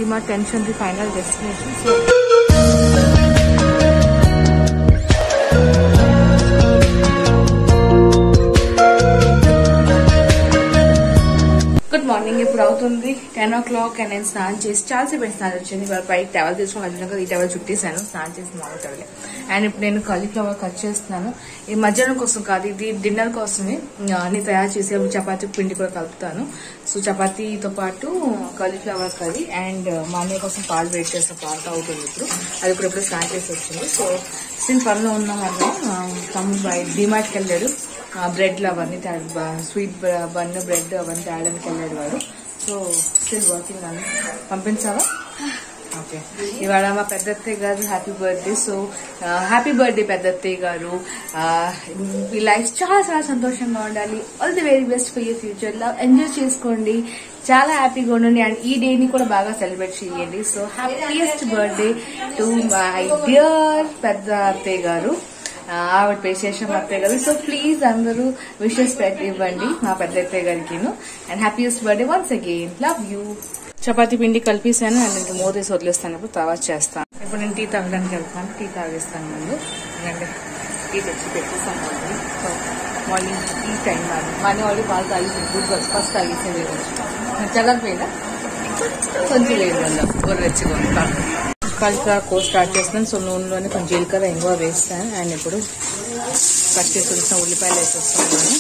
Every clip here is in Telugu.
ఇది మా tension the final destination. So good morning. ఇప్పుడు అవుతుంది 10 o'clock అండ్ నేను స్నానం చేసి చాలాసేపు స్నానం వచ్చింది. వాళ్ళ పైకి టవల్ తీసుకొని వచ్చినాక ఈ టవల్ చుట్టేసాను, స్నానం చేసి మామూలు టవలే. అండ్ ఇప్పుడు నేను కాలీఫ్లవర్ కట్ చేస్తున్నాను. ఈ మధ్యాహ్నం కోసం కాదు, ఇది డిన్నర్ కోసమే అన్ని తయారు చేసి చపాతీ పిండి కూడా కలుపుతాను. సో చపాతీతో పాటు కాలీఫ్లవర్ కర్రీ అండ్ మా అన్నయ్య కోసం పాలు వెయిట్ చేసిన పాలు అవుతుంది. ఇప్పుడు అది ఇప్పుడు స్నానం చేసి వచ్చింది. సో స్టిల్ పనిలో ఉన్నాం అన్న తమ్ముడు బయట డిమార్ట్కి వెళ్ళాడు. బ్రెడ్లు అవన్నీ స్వీట్ బన్ బ్రెడ్ అవన్నీ తేడానికి వెళ్ళాడు వాడు. సో స్టిల్ వర్కింగ్ అని పంపించావా? ఓకే. ఇవాళ మా పెద్దత్తయ్య గారు happy birthday. So happy birthday పెద్దత్తయ్య గారు. మీ లైఫ్ చాలా చాలా సంతోషంగా ఉండాలి. All the very best for your future. Love enjoy చేసుకోండి, చాలా హ్యాపీగా ఉండండి అండ్ ఈ డేని కూడా బాగా సెలబ్రేట్ చేయండి. So happiest birthday to my dear పెద్ద అత్తయ్య గారు, ఆవిడ పేసేషన్ అత్తయ్య గారు. సో ప్లీజ్ అందరూ విషెస్ ఇవ్వండి మా పెద్ద అత్తయ్య గారికి. And happiest birthday once again. Love you. Chapati పిండి కలిపేసాను అండ్ ఇంకా మూతేసి వదిలేస్తాను. ఇప్పుడు తర్వాత చేస్తాను. ఇప్పుడు నేను టీ తాగడానికి వెళ్తాను. టీ తాగేస్తాను ముందు. ఎందుకంటే టీ తెచ్చి పెట్టేస్తాను. మార్నింగ్ టీ టైం కాదు, మనీ ఆల్రెడీ పాలు తాగేసి ఫస్ట్ తాగేసేది చదవపోయినా కొంచెం లేదు వల్ల గొర్రెచ్చుకొని కాలీఫ్లవర్ కోర్స్ స్టార్ట్ చేస్తున్నాను. సో నూనెలోనే కొంచెం జీలకర్ర ఇంగువ వేస్తాను. అండ్ ఇప్పుడు కట్ చేసి వచ్చిన ఉల్లిపాయలు వేసేస్తున్నాను.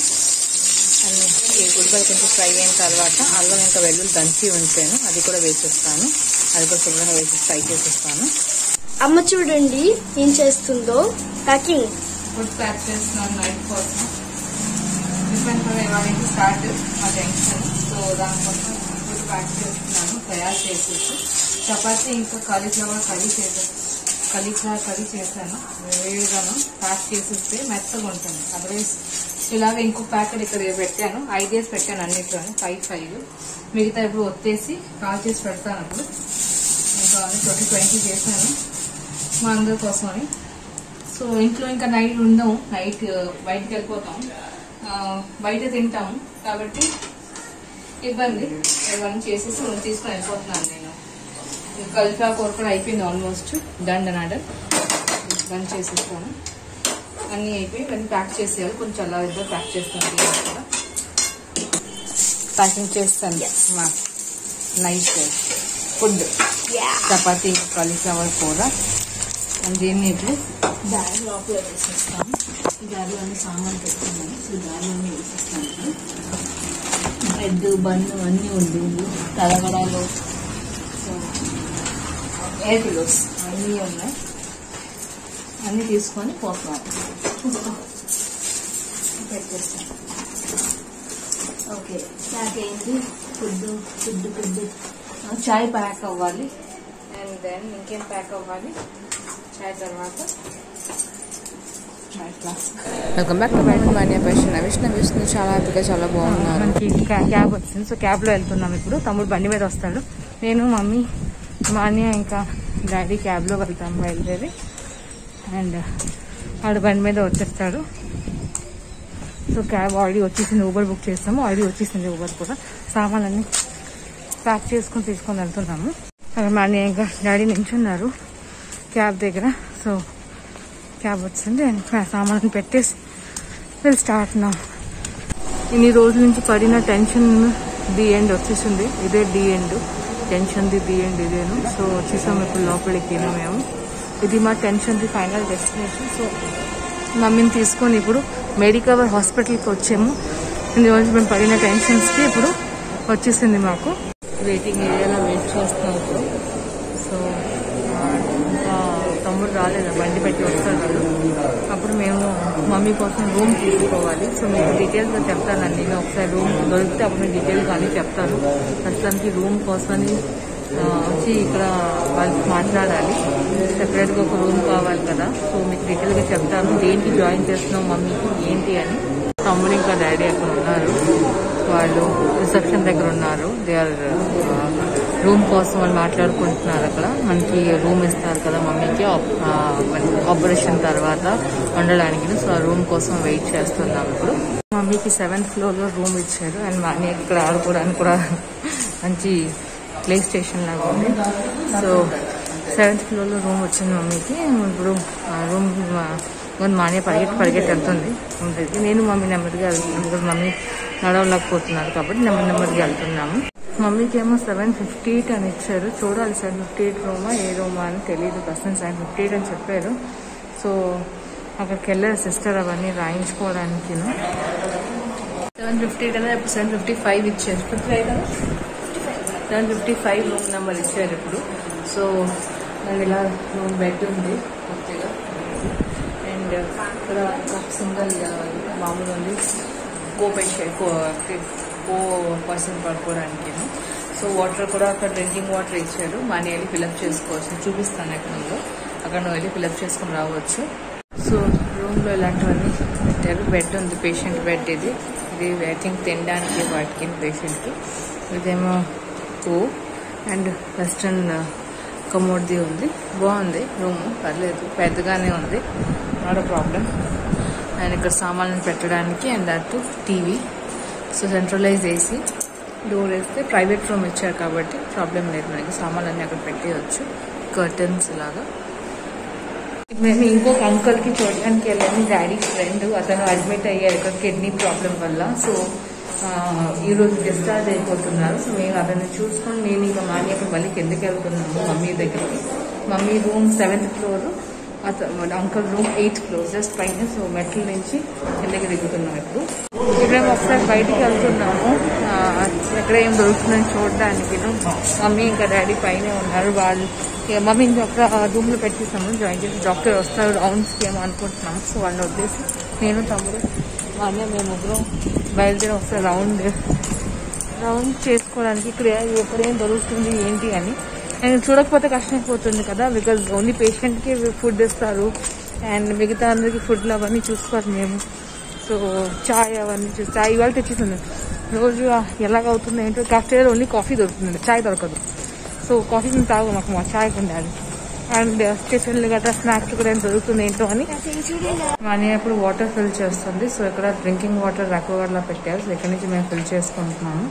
అండ్ ఈ ఉల్లిపాయలు కొంచెం ఫ్రై అయిన తర్వాత అల్లం ఇంకా వెల్లుల్లి దంచి ఉంచాను, అది కూడా వేసేస్తాను. అది కూడా శుభ్రంగా వేసి ఫ్రై చేసేస్తాను. అమ్మ చూడండి ఏం చేస్తుందో. ప్యాకింగ్ ఫుడ్ ప్యాక్ చేస్తున్నాను నైట్ కోసం. డిఫరెంట్ ఇవాళ స్టార్ట్ మా జంక్షన్. సో దానికోసం ఫుడ్ ప్యాక్ చేస్తున్నాను తయారు చేసేసి. చపాతీ ఇంకా కాలీఫ్లవర్ కర్రీ చేశాను. వేడిగాను ప్యాక్ చేసేస్తే మెత్తగా ఉంటుంది. అదర్వైజ్ ఇలాగే ఇంకో ప్యాకెట్ ఇక్కడ పెట్టాను. 5 days పెట్టాను అన్నిట్లోనే, 5 మిగతా ఇప్పుడు ఒత్తేసి కాల్ చేసి పెడతాను. అప్పుడు ఇంకా 20 చేశాను మా అందరి కోసమని. సో ఇంట్లో ఇంకా నైట్ ఉందాం, నైట్ బయటకు వెళ్ళిపోతాం, బయట తింటాం కాబట్టి ఇబ్బంది. ఇవన్నీ చేసేసి తీసుకొని వెళ్ళిపోతున్నాను నేను. కాలీఫ్లవర్ కూర కూడా అయిపోయింది ఆల్మోస్ట్. దండనాడర్ రన్ చేసేస్తాను. అన్నీ అయిపోయి ఇవన్నీ ప్యాక్ చేసేయాలి. కొంచెం అలా ఇద్దరు ప్యాక్ చేస్తాను. కూడా ప్యాకింగ్ చేస్తాను మా నైట్ ఫుడ్. చపాతీ కాలీఫ్లవర్ కూర. దీన్ని ఇప్పుడు దారి లోపల వేసేస్తాను. ఈ దారిలో అన్ని సామాన్లు పెట్టుకున్నాను. సో దారిలోనే వేసేస్తాను. బ్రెడ్ బన్ను అన్నీ ఉంది, తలవడాలు, సో ఎయిర్ పిలోస్ అన్నీ ఉన్నాయి. అన్నీ తీసుకొని పోతున్నాను, పెట్టేస్తాను. ఓకే ప్యాక్ అయింది. ఫుడ్ చాయ్ ప్యాక్ అవ్వాలి. అండ్ దెన్ ఇంకేం ప్యాక్ అవ్వాలి చాయ్ తర్వాత. Welcome back to money passion. Vishnu చాలా హ్యాపీగా చాలా బాగున్నారు. మనకి క్యాబ్ వచ్చింది. సో క్యాబ్లో వెళ్తున్నాం ఇప్పుడు. తమ్ముడు బండి మీద వస్తాడు, నేను మమ్మీ మా అన్నయ్య ఇంకా డాడీ క్యాబ్లో వెళ్తాము బయలుదేరి. అండ్ వాడు బండి మీద వచ్చేస్తాడు. సో క్యాబ్ ఆల్రెడీ వచ్చేసింది, ఊబర్ బుక్ చేస్తాము, ఆల్రెడీ వచ్చేసింది ఊబర్ కూడా. సామాన్లన్నీ ప్యాక్ చేసుకుని తీసుకొని వెళ్తున్నాము. అక్కడ మా అన్నయ్య ఇంకా డాడీ నించున్నారు క్యాబ్ దగ్గర. సో క్యాబ్ వచ్చింది అండ్ సామాన్లు పెట్టేసి విల్ స్టార్ట్ నా. ఇన్ని రోజుల నుంచి పడిన టెన్షన్ ది ఎండ్ వచ్చేసింది. ఇదే the end, tension the end ఇదేను. సో వచ్చేసాము ఇప్పుడు లోపలికి మేము. ఇది మా tension the final destination. So మమ్మీని తీసుకొని ఇప్పుడు మెడికవర్ హాస్పిటల్కి వచ్చాము. ఇన్ని రోజులు మేము పడిన టెన్షన్స్కి ఇప్పుడు వచ్చేసింది మాకు. వెయిటింగ్ ఏరియాలో వెయిట్ చేస్తున్నాం ఇప్పుడు. సో ఇంకా తమ్ముడు రాలేదు, బండి పెట్టి వస్తాడు. అప్పుడు మేము మమ్మీ కోసం రూమ్ తీసుకోవాలి. సో మీకు డీటెయిల్స్గా చెప్తానండి. నేను ఒకసారి రూమ్ దొరికితే అప్పుడు మీకు డీటెయిల్గా అన్నీ చెప్తాను. ప్రస్తుతానికి రూమ్ కోసమని వచ్చి ఇక్కడ వాళ్ళకి మాట్లాడాలి. సెపరేట్గా ఒక రూమ్ కావాలి కదా. సో మీకు డీటెయిల్గా చెప్తాను దేనికి జాయిన్ చేస్తున్నాం మమ్మీకి ఏంటి అని. తమ్ముడు ఇంకా డాడీ అక్కడ ఉన్నారు, వాళ్ళు రిసెప్షన్ దగ్గర ఉన్నారు. దే ఆర్ రూమ్ కోసం వాళ్ళు మాట్లాడుకుంటున్నారు. అక్కడ మనకి రూమ్ ఇస్తారు కదా మమ్మీకి ఆపరేషన్ తర్వాత ఉండడానికి. సో ఆ రూమ్ కోసం వెయిట్ చేస్తున్నాం ఇప్పుడు. మమ్మీకి 7th floor రూమ్ ఇచ్చారు. అండ్ మా అన్నయ్యకి ఇక్కడ ఆడుకోవడానికి కూడా మంచి ప్లే స్టేషన్ లాగా ఉంది. సో 7th ఫ్లోర్లో రూమ్ వచ్చింది మమ్మీకి. ఇప్పుడు రూమ్ మానే పరిగెట్టి వెళ్తుంది ఉంటుంది. నేను మమ్మీ నెమ్మదిగా వెళ్తున్నాను, బికాజ్ మమ్మీ నడవలేకపోతున్నారు కాబట్టి నెమ్మదిగా వెళ్తున్నాము. మమ్మీకి ఏమో 7:58 అని ఇచ్చారు. చూడాలి 7:58 రూమా ఏ రూమా అని తెలియదు. ప్రస్తుతం 7:58 అని చెప్పారు. సో అక్కడికి వెళ్ళారు సిస్టర్ అవన్నీ రాయించుకోవడానికి. 7:58 అనేది ఇప్పుడు 7:55 ఇచ్చారు. 7:55 రూమ్ నెంబర్ ఇచ్చారు ఇప్పుడు. సో ఇలా రూమ్ బెడ్ ఉంది పూర్తిగా. అండ్ ఇక్కడ సింగిల్ మామూలు ఉంది, కో పర్సన్ పడుకోవడానికి. సో వాటర్ కూడా అక్కడ డ్రింకింగ్ వాటర్ ఇచ్చారు, మాన్యువల్లీ ఫిల్అప్ చేసుకోవచ్చు. చూపిస్తాను ఎక్కడ ఉందో, అక్కడ నువ్వు వెళ్ళి ఫిల్అప్ చేసుకుని రావచ్చు. సో రూమ్లో ఇలాంటివన్నీ పెట్టారు. బెడ్ ఉంది, పేషెంట్ బెడ్. ఇది ఐ థింక్ తినడానికి వాటికి పేషెంట్కి. ఇదేమో అండ్ వెస్ట్రన్ కమోడ్ది ఉంది. బాగుంది రూమ్, పర్లేదు, పెద్దగానే ఉంది, నాట్ అ ప్రాబ్లం. అండ్ ఇక్కడ సామాన్లను పెట్టడానికి and that TV. So centralise AC, door వేస్తే ప్రైవేట్ రూమ్ ఇచ్చారు కాబట్టి ప్రాబ్లం లేదు, మనకి సామాన్లన్నీ అక్కడ పెట్టేయచ్చు. కర్టన్స్ లాగా. మేము ఇంకొక అంకుల్కి చూడడానికి వెళ్ళాము, డాడీ ఫ్రెండ్. అతను అడ్మిట్ అయ్యారు ఇక్కడ కిడ్నీ ప్రాబ్లం వల్ల. సో ఈరోజు డిశ్చార్జ్ అయిపోతున్నారు. సో మేము అతన్ని చూసుకొని నేను ఇంకా మాన్యకి మళ్ళీ కిందకి వెళ్తున్నాము మమ్మీ దగ్గరికి. Mummy room 7th floor, uncle room 8th floor, just పైన. సో మెట్ల నుంచి కిందకి దిగుతున్నాం. ఇప్పుడు మేము ఒకసారి బయటికి వెళ్తున్నాము, ఎక్కడ ఏం దొరుకుతుందని చూడడానికి. మమ్మీ ఇంకా డాడీ పైన ఉన్నారు. వాళ్ళు మమ్మీ ఇంకొక రూమ్లో పెట్టేసాము, జాయిన్ చేసి డాక్టర్ వస్తారు రౌండ్స్కి ఏమో అనుకుంటున్నాము. సో వాళ్ళని వదిలేసి నేను తమ్ముడు మాన్య మేము ముగ్గురం బయలుదేరి ఒకసారి రౌండ్ చేసుకోవడానికి. ఇక్కడ ఎక్కడేం దొరుకుతుంది ఏంటి అని. అండ్ చూడకపోతే కష్టమైపోతుంది కదా, బికాజ్ ఓన్లీ పేషెంట్కి ఫుడ్ ఇస్తారు అండ్ మిగతా అందరికి ఫుడ్లు అవన్నీ చూసుకోవాలి మేము. సో చాయ్ అవన్నీ చాయ్ ఇవాళ తెచ్చేసింది. రోజు ఎలాగవుతుంది ఏంటో. కాఫ్టేరియా ఓన్లీ కాఫీ దొరుకుతుంది, చాయ్ దొరకదు. సో కాఫీ మేము తాగు, మాకు మా చాయ్ ఉండాలి. అండ్ టిఫిన్లు గట్రా స్నాక్స్ కూడా ఏం దొరుకుతుంది ఏంటో అని. మనీ ఇప్పుడు వాటర్ ఫిల్ చేస్తుంది. సో ఇక్కడ డ్రింకింగ్ వాటర్ అక్వాగార్డ్లా పెట్టారు. సో ఇక్కడ నుంచి మేము ఫిల్ చేసుకుంటున్నాము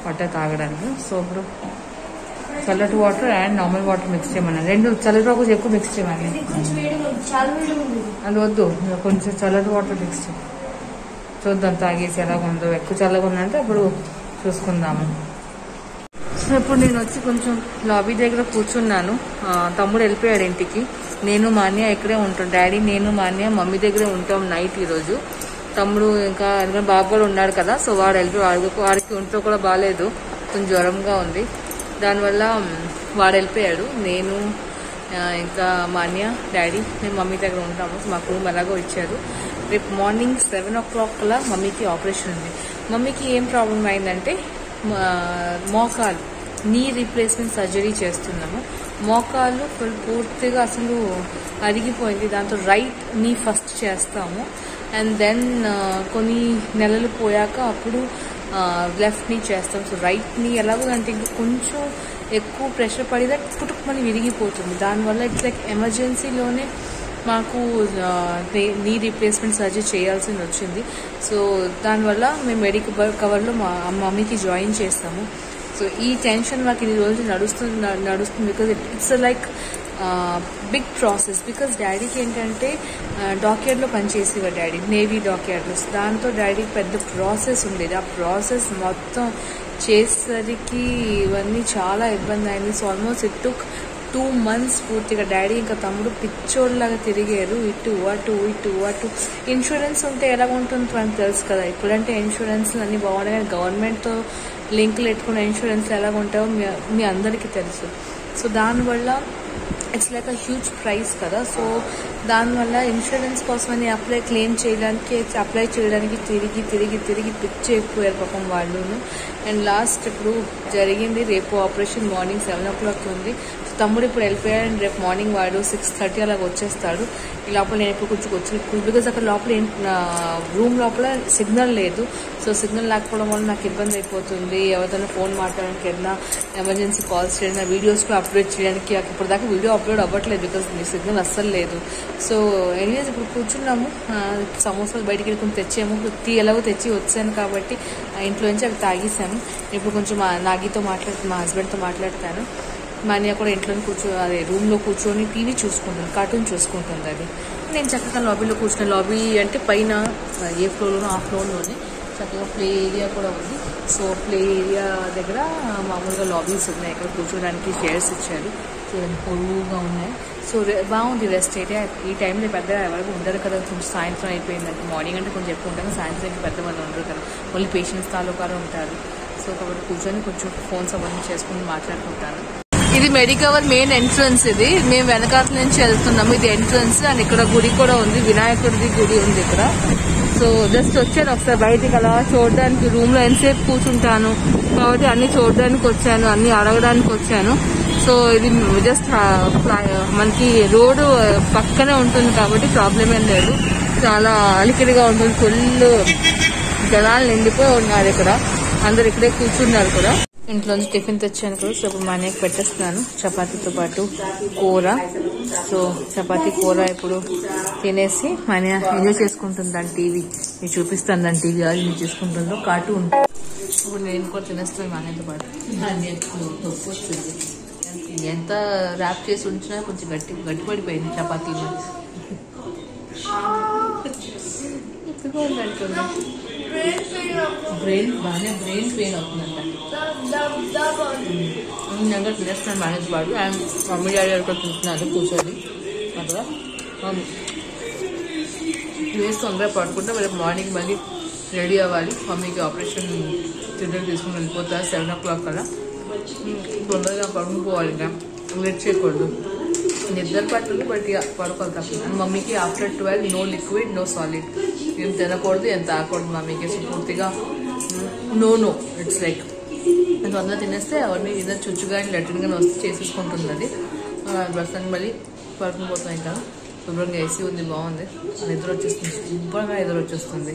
వాటర్ తాగడానికి. సో ఇప్పుడు చల్లటి water and normal water mix చేయమన్నాను. రెండు చల్లటి వాటర్ ఎక్కువ మిక్స్ చేయమని. అది వద్దు, కొంచెం చల్లటి వాటర్ మిక్స్ చేయి, చూద్దాం తాగేసి ఎలాగ ఉందో. ఎక్కువ చల్లగా ఉందంటే అప్పుడు చూసుకుందాము. సో ఇప్పుడు నేను వచ్చి కొంచెం లాబీ దగ్గర కూర్చున్నాను. తమ్ముడు వెళ్ళిపోయాడు ఇంటికి. నేను మాన్య ఇక్కడే ఉంటాం. డాడీ నేను మాన్య మమ్మీ దగ్గరే ఉంటాం నైట్ ఈరోజు. తమ్ముడు ఇంకా బాబు కూడా ఉన్నాడు కదా, సో వాడు వెళ్ళిపోయి వాడికి ఒంట్లో కూడా బాగాలేదు, కొంచెం జ్వరంగా ఉంది. దానివల్ల వాడు వెళ్ళిపోయాడు. నేను ఇంకా మాన్య డాడీ మేము మమ్మీ దగ్గర ఉంటాము. సో మాకు రూమ్ ఎలాగో ఇచ్చారు. రేపు మార్నింగ్ 7 o'clock కల్లా మమ్మీకి ఆపరేషన్ ఉంది. మమ్మీకి ఏం ప్రాబ్లం అయిందంటే మోకాలు నీ రీప్లేస్మెంట్ సర్జరీ చేస్తున్నాము. మోకాలు పూర్తిగా అసలు అరిగిపోయింది. దాంతో రైట్ నీ ఫస్ట్ చేస్తాము అండ్ దెన్ కొన్ని నెలలు పోయాక అప్పుడు లెఫ్ట్ నీ చేస్తాం. సో రైట్ నీ ఎలాగో అంటే ఇంకా కొంచెం ఎక్కువ ప్రెషర్ పడితే పుట్టుకుమని విరిగిపోతుంది. దానివల్ల ఇట్స్ లైక్ ఎమర్జెన్సీలోనే మాకు నీ రీప్లేస్మెంట్ సర్జరీ చేయాల్సి వచ్చింది. సో దానివల్ల మేము మెడికల్ కవర్లో మా మమ్మీకి జాయిన్ చేస్తాము. సో ఈ టెన్షన్ మాకు ఇన్ని రోజులు నడుస్తుంది because it's like big process. Because డాడీకి ఏంటంటే డాక్యార్డ్లో పనిచేసేవారు డాడీ, నేవీ డాక్యార్డ్లో. దాంతో డాడీకి పెద్ద ప్రాసెస్ ఉండేది. ఆ ప్రాసెస్ మొత్తం చేసేసరికి ఇవన్నీ చాలా ఇబ్బంది అయింది. So almost it took 2 months పూర్తిగా. డాడీ ఇంకా తమ్ముడు పిచ్చోళ్ళలాగా తిరిగారు, ఇటు అటు. ఇన్సూరెన్స్ ఉంటే ఎలా ఉంటుంది మనకు తెలుసు కదా. ఇప్పుడంటే ఇన్సూరెన్స్ అన్ని బాగున్నాయి, కానీ గవర్నమెంట్తో లింకులు పెట్టుకున్న ఇన్సూరెన్స్ ఎలా ఉంటాయో మీ అందరికీ తెలుసు. సో దానివల్ల it's like a huge price కదా. సో దానివల్ల ఇన్సూరెన్స్ కోసమని క్లెయిమ్ చేయడానికి అప్లై చేయడానికి తిరిగి పిచ్చి అయిపోయారు పాపం వాళ్ళును. అండ్ లాస్ట్ ఇప్పుడు జరిగింది. రేపు ఆపరేషన్ మార్నింగ్ 7 o'clock ఉంది. తమ్ముడు ఇప్పుడు వెళ్ళిపోయాడు అండ్ రేపు మార్నింగ్ వాడు 6:30 అలాగ వచ్చేస్తాడు. ఈ లోపల నేను ఇప్పుడు కొంచెం వచ్చి బికాజ్ అక్కడ లోపల రూమ్ లోపల సిగ్నల్ లేదు. సో సిగ్నల్ లేకపోవడం వల్ల నాకు ఇబ్బంది అయిపోతుంది. ఎవరిదైనా ఫోన్ మాట్లాడడానికి, ఏదైనా ఎమర్జెన్సీ కాల్స్ చేయడానికి, వీడియోస్ కూడా అప్లోడ్ చేయడానికి. ఇప్పుడు దాకా వీడియో అప్లోడ్ అవ్వట్లేదు బికాజ్ సిగ్నల్ అస్సలు లేదు. సో ఎనీవేస్ ఇప్పుడు కూర్చున్నాము. సమోసాలు బయటికి వెళ్ళి తెచ్చాము. టీ ఎలాగో తెచ్చి వచ్చాను కాబట్టి ఇంట్లో నుంచి అవి తాగేసాము. ఇప్పుడు కొంచెం నాగితో మా హస్బెండ్తో మాట్లాడతాను. మాన్యా కూడా ఇంట్లో అదే రూమ్లో కూర్చొని టీవీ చూసుకుంటుంది, కార్టూన్ చూసుకుంటుంది. అది నేను చక్కగా లాబీలో కూర్చున్న. లాబీ అంటే పైన ఏ ఫ్లోర్లోనో ఆ ఫ్లోర్లోనే చక్కగా ప్లే ఏరియా కూడా ఉంది. సో ప్లే ఏరియా దగ్గర మామూలుగా లాబీస్ ఉన్నాయి, ఇక్కడ కూర్చోడానికి చైర్స్ ఇచ్చారు. చూడండి పొడుగుగా ఉన్నాయి. సో బాగుంది రెస్ట్ ఏరియా. ఈ టైంలో పెద్ద ఎవరికి ఉండరు కదా, కొంచెం సాయంత్రం అయిపోయిందంటే. మార్నింగ్ అంటే కొంచెం ఎక్కువ ఉంటాను, సాయంత్రం పెద్దమంది ఉండరు కదా, ఓన్లీ పేషెంట్స్ తాలూకారు ఉంటారు. సో కాబట్టి కూర్చొని కొంచెం ఫోన్స్ అవన్నీ చేసుకుని మాట్లాడుకుంటాను. ఇది మెడికవర్ మెయిన్ ఎంట్రన్స్. ఇది మేము వెనకాల నుంచి వెళ్తున్నాము. ఇది ఎంట్రన్స్ అండ్ ఇక్కడ గుడి కూడా ఉంది, వినాయకుడిది గుడి ఉంది ఇక్కడ. సో జస్ట్ వచ్చాను ఒకసారి బయటికి అలా చూడడానికి. రూమ్ లో ఎంతసేపు కూర్చుంటాను కాబట్టి అన్ని చూడడానికి వచ్చాను, అన్ని అడగడానికి వచ్చాను. సో ఇది జస్ట్ మనకి రోడ్డు పక్కనే ఉంటుంది కాబట్టి ప్రాబ్లం ఏం లేదు. చాలా అలికిడిగా ఉంటుంది, ఫుల్ జనాలు నిండిపోయి ఉన్నారు ఇక్కడ, అందరు ఇక్కడే కూర్చున్నారు కూడా. ఇంట్లోంచి టిఫిన్ తెచ్చాను కదా. సో ఇప్పుడు మానేకి పెట్టేస్తున్నాను చపాతీతో పాటు కూర. సో చపాతీ కూర ఇప్పుడు తినేసి మానే ఎంజాయ్ చేసుకుంటుంది దాని టీవీ. నేను చూపిస్తాను దాని టీవీ అది నేను చూసుకుంటుందో కార్టూన్. ఇప్పుడు నేను కూడా తినేస్తాను మానేతో పాటు. తప్పు వస్తుంది, ఎంత ర్యాప్ చేసి ఉంచినా కొంచెం గట్టిపడిపోయింది చపాతీ. బ్రెయిన్ పెయిన్ అవుతుందంట. నేను తినేస్తున్నాను మానేతో పాటు. అండ్ మమ్మీ డాడీ కూడా తింటున్నారు కూర్చొని అక్కడ. వేసి తొందరగా పడుకుంటే రేపు మార్నింగ్ మళ్ళీ రెడీ అవ్వాలి. మమ్మీకి ఆపరేషన్ థియేటర్ తీసుకుని వెళ్ళిపోతారు 7 o'clock కదా. తొందరగా పడుకుపోవాలి, ఇంకా లేట్ చేయకూడదు. నిద్ర పట్టుంది బట్ ఇక పడుకోవాలి తప్ప. మమ్మీకి after 12 no liquid no solid, ఏం తినకూడదు ఏం తాగకూడదు మమ్మీకి. సో పూర్తిగా నో ఇట్స్ లైక్ తొందరగా తినేస్తే అవన్నీ ఏదైనా చుచ్చుగా లెటర్గానే వస్తే చేసేసుకుంటుంది. అది ప్రస్తుతానికి మళ్ళీ పడుకుని పోతాం. ఇంకా శుభ్రంగా ఏసీ ఉంది, బాగుంది, నిద్ర వచ్చేస్తుంది, శుభ్రంగా నిద్ర వచ్చేస్తుంది.